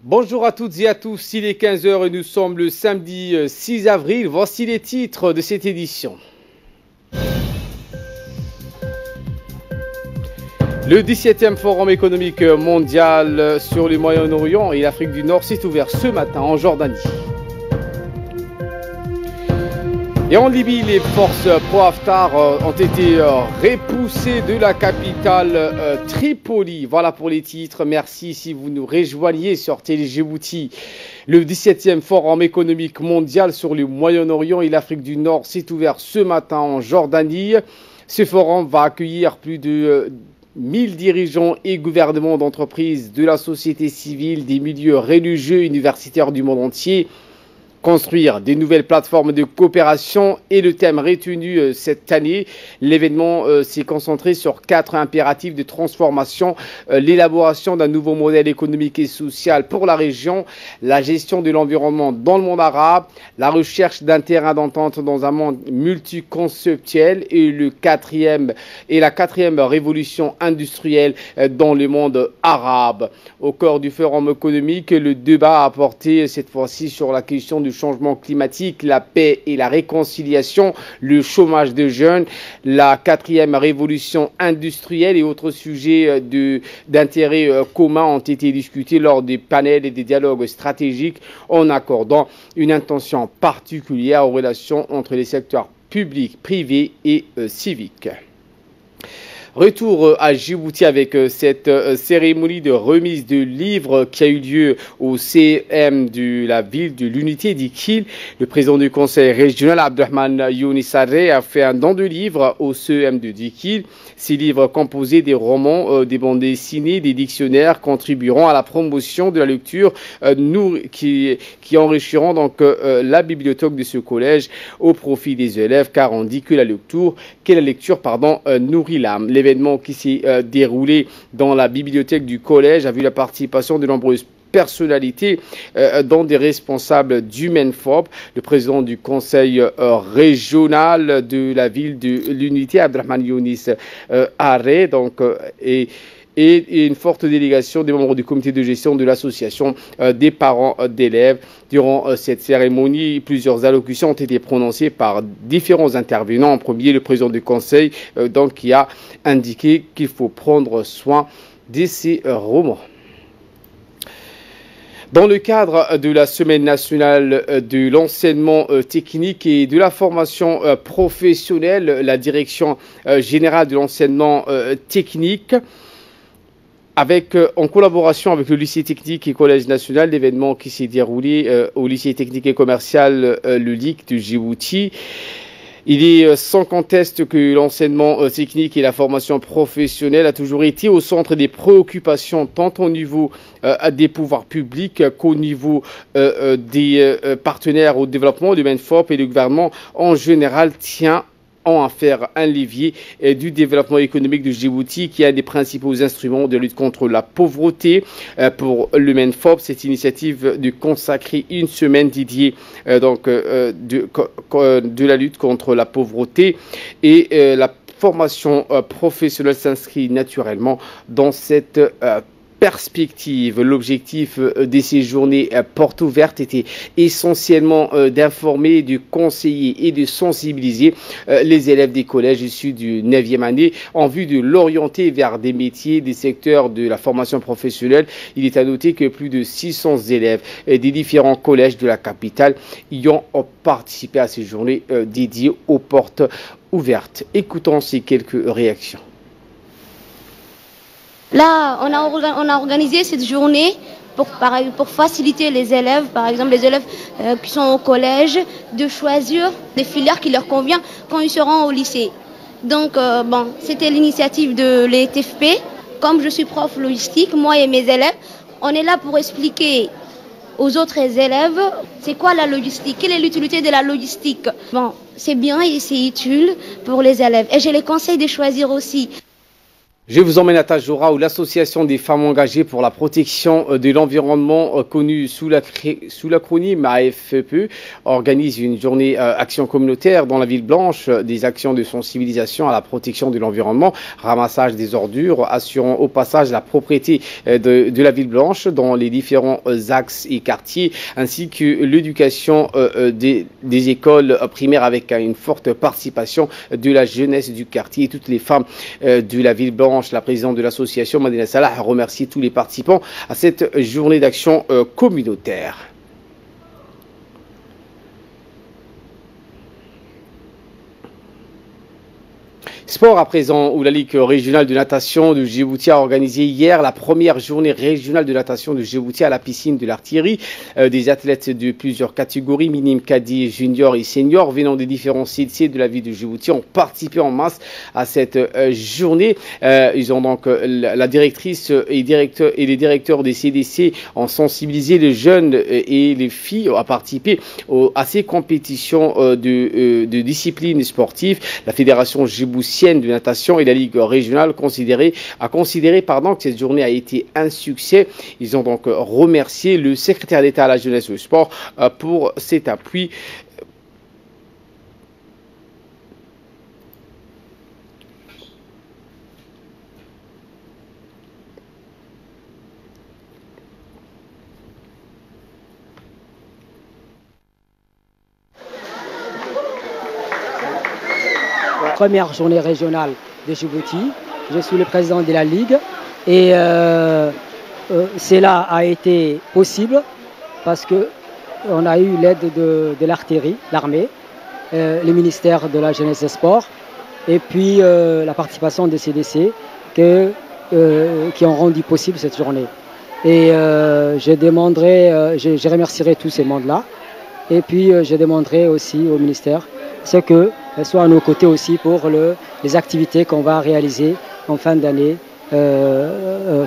Bonjour à toutes et à tous, il est 15 h et nous sommes le samedi 6 avril. Voici les titres de cette édition. Le 17e Forum économique mondial sur le Moyen-Orient et l'Afrique du Nord s'est ouvert ce matin en Jordanie. Et en Libye, les forces pro-Haftar ont été repoussées de la capitale Tripoli. Voilà pour les titres. Merci si vous nous rejoignez sur Télé Djibouti. Le 17e Forum économique mondial sur le Moyen-Orient et l'Afrique du Nord s'est ouvert ce matin en Jordanie. Ce forum va accueillir plus de 1000 dirigeants et gouvernements d'entreprises, de la société civile, des milieux religieux, universitaires du monde entier. Construire des nouvelles plateformes de coopération est le thème retenu cette année. L'événement s'est concentré sur 4 impératifs de transformation, l'élaboration d'un nouveau modèle économique et social pour la région, la gestion de l'environnement dans le monde arabe, la recherche d'un terrain d'entente dans un monde multiconceptuel et la quatrième révolution industrielle dans le monde arabe. Au cœur du forum économique, le débat a porté cette fois-ci sur la question du changement climatique, la paix et la réconciliation, le chômage des jeunes, la quatrième révolution industrielle et autres sujets d'intérêt commun ont été discutés lors des panels et des dialogues stratégiques en accordant une attention particulière aux relations entre les secteurs publics, privés et civiques. Retour à Djibouti avec cette cérémonie de remise de livres qui a eu lieu au CEM de la ville de l'Unité d'Ikil. Le président du conseil régional, Abdelrahman Younissaré, a fait un don de livres au CEM de Dikil. Ces livres composés des romans, des bandes dessinées, des dictionnaires contribueront à la promotion de la lecture qui enrichiront donc la bibliothèque de ce collège au profit des élèves, car on dit que la lecture nourrit l'âme. L'événement qui s'est déroulé dans la bibliothèque du collège a vu la participation de nombreuses personnalités, dont des responsables d'Humanfob, le président du conseil régional de la ville de l'Unité, Abdelrahman Younissaré, et une forte délégation des membres du comité de gestion de l'association des parents d'élèves. Durant cette cérémonie, plusieurs allocutions ont été prononcées par différents intervenants. En premier, le président du conseil qui a indiqué qu'il faut prendre soin de ces romans. Dans le cadre de la Semaine nationale de l'enseignement technique et de la formation professionnelle, la Direction générale de l'enseignement technique, en collaboration avec le lycée technique et collège national, l'événement qui s'est déroulé au lycée technique et commercial, le LIC de Djibouti. Il est sans conteste que l'enseignement technique et la formation professionnelle a toujours été au centre des préoccupations, tant au niveau des pouvoirs publics qu'au niveau des partenaires au développement, du Humanfob et du gouvernement en général tient à faire un levier du développement économique de Djibouti, qui est un des principaux instruments de lutte contre la pauvreté. Pour le Humanfob, cette initiative de consacrer une semaine dédiée de la lutte contre la pauvreté et la formation professionnelle s'inscrit naturellement dans cette perspective. L'objectif de ces journées portes ouvertes était essentiellement d'informer, de conseiller et de sensibiliser les élèves des collèges issus du 9e année en vue de l'orienter vers des métiers, des secteurs de la formation professionnelle. Il est à noter que plus de 600 élèves des différents collèges de la capitale y ont participé à ces journées dédiées aux portes ouvertes. Écoutons ces quelques réactions. Là, on a organisé cette journée pour faciliter les élèves, par exemple les élèves qui sont au collège, de choisir des filières qui leur conviennent quand ils seront au lycée. Donc, c'était l'initiative de l'ETFP. Comme je suis prof logistique, moi et mes élèves, on est là pour expliquer aux autres élèves c'est quoi la logistique, quelle est l'utilité de la logistique. C'est bien et c'est utile pour les élèves. Et je les conseille de choisir aussi. Je vous emmène à Tajoura où l'association des femmes engagées pour la protection de l'environnement connue sous l'acronyme AFPE organise une journée action communautaire dans la ville blanche, des actions de sensibilisation à la protection de l'environnement, ramassage des ordures, assurant au passage la propriété de la ville blanche dans les différents axes et quartiers, ainsi que l'éducation des écoles primaires avec une forte participation de la jeunesse du quartier et toutes les femmes de la ville blanche. La présidente de l'association, Madina Salah, a remercié tous les participants à cette journée d'action communautaire. Sport à présent, où la Ligue régionale de natation de Djibouti a organisé hier la première journée régionale de natation de Djibouti à la piscine de l'Artillerie. Des athlètes de plusieurs catégories, minimes, cadets, juniors et seniors, venant des différents CDC de la ville de Djibouti, ont participé en masse à cette journée. Ils ont donc la directrice et les directeurs des CDC ont sensibilisé les jeunes et les filles à participer à ces compétitions de disciplines sportives. La fédération djiboutienne de natation et la Ligue régionale a considéré que cette journée a été un succès. Ils ont donc remercié le secrétaire d'État à la jeunesse et au sport pour cet appui. Première journée régionale de Djibouti. Je suis le président de la Ligue et cela a été possible parce qu'on a eu l'aide de l'artillerie, l'armée, le ministère de la Jeunesse et des Sports et puis la participation des CDC qui ont rendu possible cette journée. Et je remercierai tous ces mondes-là et puis je demanderai aussi au ministère ce que soit à nos côtés aussi pour les activités qu'on va réaliser en fin d'année,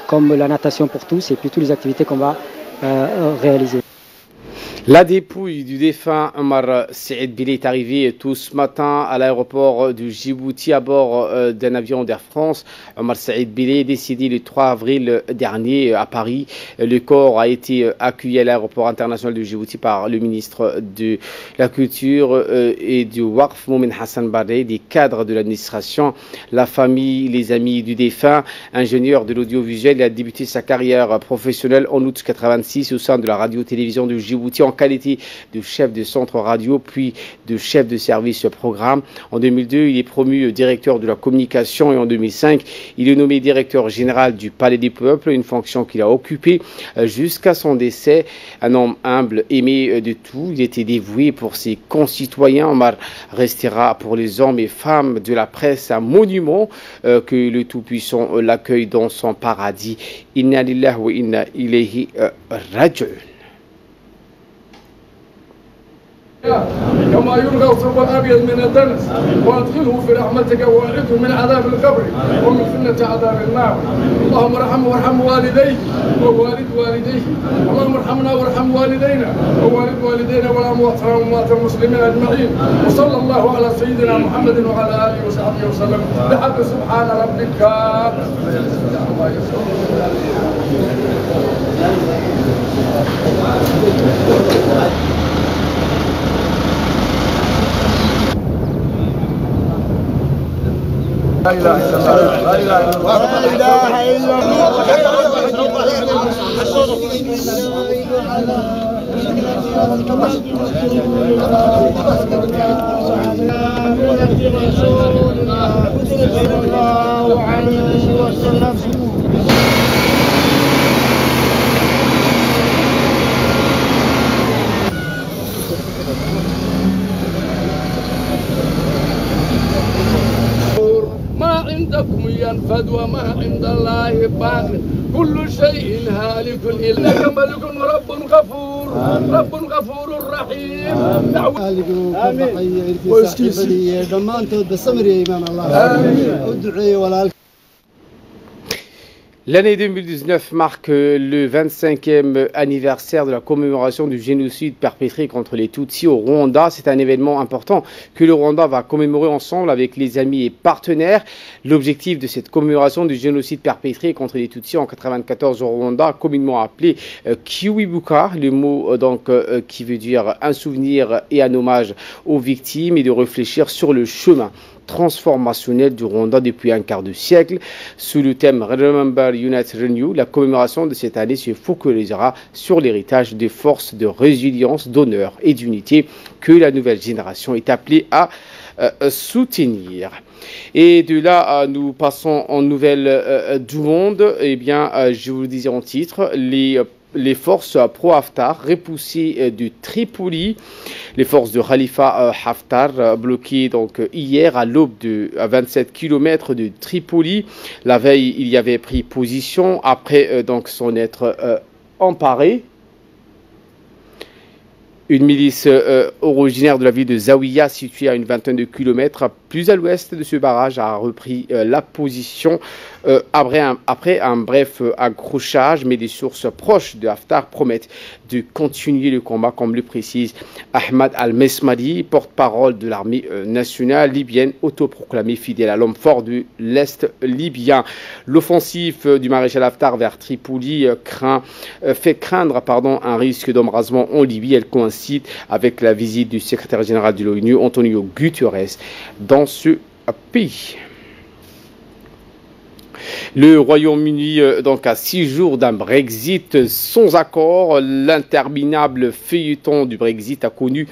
comme la natation pour tous et puis toutes les activités qu'on va réaliser. La dépouille du défunt Omar Saïd Billé est arrivée tout ce matin à l'aéroport de Djibouti à bord d'un avion d'Air France. Omar Saïd Billé est décédé le 3 avril dernier à Paris. Le corps a été accueilli à l'aéroport international de Djibouti par le ministre de la Culture et du Waqf, Moumin Hassan Barre, des cadres de l'administration, la famille, les amis du défunt. Ingénieur de l'audiovisuel, il a débuté sa carrière professionnelle en août 1986 au sein de la radio-télévision de Djibouti en qualité de chef de centre radio, puis de chef de service programme. En 2002, il est promu directeur de la communication et en 2005, il est nommé directeur général du Palais des Peuples, une fonction qu'il a occupée jusqu'à son décès. Un homme humble, aimé de tout, il était dévoué pour ses concitoyens. Omar restera pour les hommes et femmes de la presse un monument, que le Tout-Puissant l'accueille dans son paradis. Inna lillahi wa inna ilayhi raji'un. كما يلغى الصوب الابيض من الدنس وادخله في رحمتك واعذه من عذاب القبر ومن فتنه عذاب النار. اللهم ارحمه وارحم والديه ووالد والديه. اللهم ارحمنا وارحم والدينا ووالد والدينا والاموات المسلمين اجمعين. وصلى الله على سيدنا محمد وعلى اله وصحبه وسلم بحق سبحان ربك. لا اله الا الله لا اله الا الله لا اله الا الله عليه وسلم. عندكم ينفد وما عند الله باق كل شيء هالك إلا ملك رب غفور رب غفور رحيم. آمين. ضمانته بالصبر يا إمام الله. ادعي ولا L'année 2019 marque le 25e anniversaire de la commémoration du génocide perpétré contre les Tutsis au Rwanda. C'est un événement important que le Rwanda va commémorer ensemble avec les amis et partenaires. L'objectif de cette commémoration du génocide perpétré contre les Tutsis en 1994 au Rwanda, communément appelé Kiwibuka, le mot qui veut dire un souvenir et un hommage aux victimes, et de réfléchir sur le chemin transformationnel du Rwanda depuis un quart de siècle. Sous le thème Remember, Unite, Renew, la commémoration de cette année se focalisera sur l'héritage des forces de résilience, d'honneur et d'unité que la nouvelle génération est appelée à soutenir. Et de là, nous passons en nouvelles du monde. Eh bien, je vous le disais en titre, les forces pro-Haftar repoussées de Tripoli. Les forces de Khalifa Haftar bloquées donc hier à l'aube à 27 km de Tripoli. La veille, il y avait pris position après donc s'en être emparé. Une milice originaire de la ville de Zawiya, située à une vingtaine de kilomètres plus à l'ouest de ce barrage, a repris la position après un bref accrochage, mais des sources proches de Haftar promettent de continuer le combat, comme le précise Ahmad Al-Mesmadi, porte-parole de l'armée nationale libyenne, autoproclamé fidèle à l'homme fort de l'Est libyen. L'offensive du maréchal Haftar vers Tripoli fait craindre un risque d'embrasement en Libye. Elle coïncide avec la visite du secrétaire général de l'ONU, Antonio Guterres, dans ce pays. Le Royaume-Uni, donc à 6 jours d'un Brexit sans accord, l'interminable feuilleton du Brexit a connu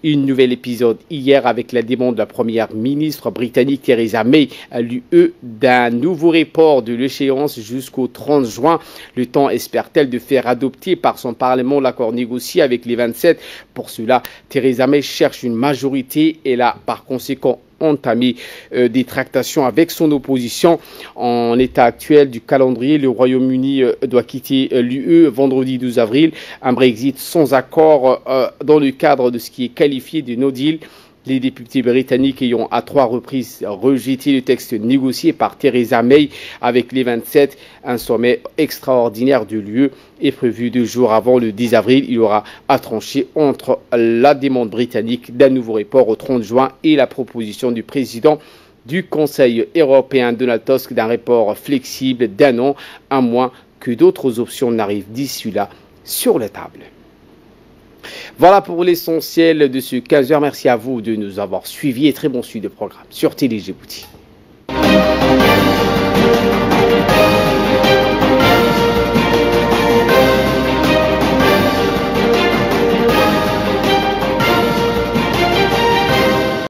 une nouvelle épisode hier avec la demande de la première ministre britannique Theresa May à l'UE d'un nouveau report de l'échéance jusqu'au 30 juin. Le temps espère-t-elle de faire adopter par son Parlement l'accord négocié avec les 27. Pour cela, Theresa May cherche une majorité et a par conséquent entamé des tractations avec son opposition. En l'état actuel du calendrier, le Royaume-Uni doit quitter l'UE vendredi 12 avril. Un Brexit sans accord dans le cadre de ce qui est qualifié de no deal. Les députés britanniques ayant à 3 reprises rejeté le texte négocié par Theresa May avec les 27, un sommet extraordinaire de l'UE est prévu 2 jours avant le 10 avril. Il aura à trancher entre la demande britannique d'un nouveau report au 30 juin et la proposition du président du Conseil européen Donald Tusk d'un report flexible d'1 an, à moins que d'autres options n'arrivent d'ici là sur la table. Voilà pour l'essentiel de ce 15h. Merci à vous de nous avoir suivis et très bon suivi de programme sur Télé Djibouti.